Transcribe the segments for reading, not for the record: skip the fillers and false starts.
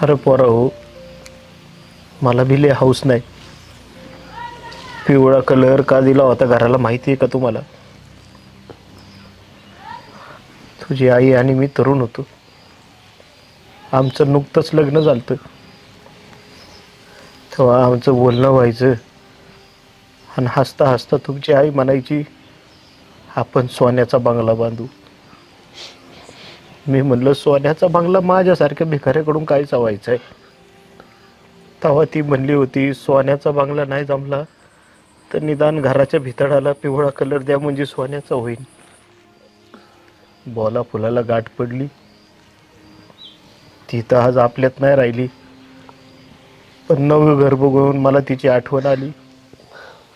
अरे पोरा हो, मला बी लय हाऊस नाही. पिवळा कलर का दिला होता घराला माहिती आहे का तुम्हाला? तुझी आई आणि मी तरुण होतो. आमचं नुकतंच लग्न झालं. तेव्हा आमचं बोलणं व्हायचं आणि हसता हसता तुमची आई म्हणायची, आपण सोन्याचा बंगला बांधू. मी म्हणलं, सोन्याचा बंगला माझ्यासारख्या भिकाऱ्याकडून काय चावायचं आहे? तेव्हा ती म्हणली होती, सोन्याचा बंगला नाही जमला तर निदान घराच्या भितडाला पिवळा कलर द्या, म्हणजे सोन्याचा होईल. बोला फुलाला गाठ पडली. ती तर आज आपल्यात नाही राहिली, पण नवं घर बघून मला तिची आठवण आली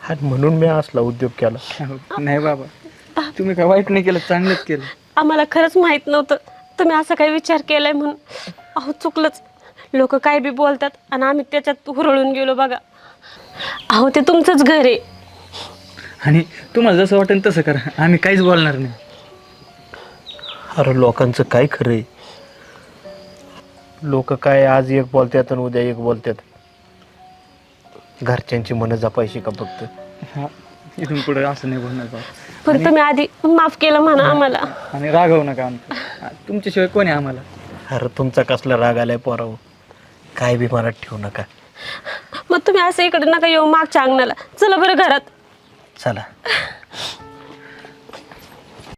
आणि म्हणून मी असला उद्योग केला. नाही बाबा, तुम्ही काय वाईट नाही केलं, चांगलंच केलं. आम्हाला खरंच माहित नव्हतं तुम्ही असा काही विचार केलाय म्हणून. अहो चुकलंच. लोक काय बी बोलतात आणि आम्ही त्याच्यात हुरळून गेलो बघा. अहो ते तुमचंच घर आहे. आणि तुम्हाला जसं वाटेल तसं करा, आम्ही काहीच बोलणार नाही. अरे लोकांचं काय खरं आहे? लोक काय आज एक बोलतात आणि उद्या एक बोलतात. घरच्यांची मनं जपायची का फक्त? हा, इथून पुढे असं नाही बोलणार बाबा. पण तुम्ही आधी माफ केलं म्हणा आम्हाला. आणि रागवू नका आमचं, तुमच्याशिवाय कोणी आम्हाला. अरे तुमचा कसला राग आलाय पोराव? काय बी मनात ठेवू नका. मग तुम्ही असं इकडे नका येऊ मागच्या अंगणाला. चला बरं घरात. चला.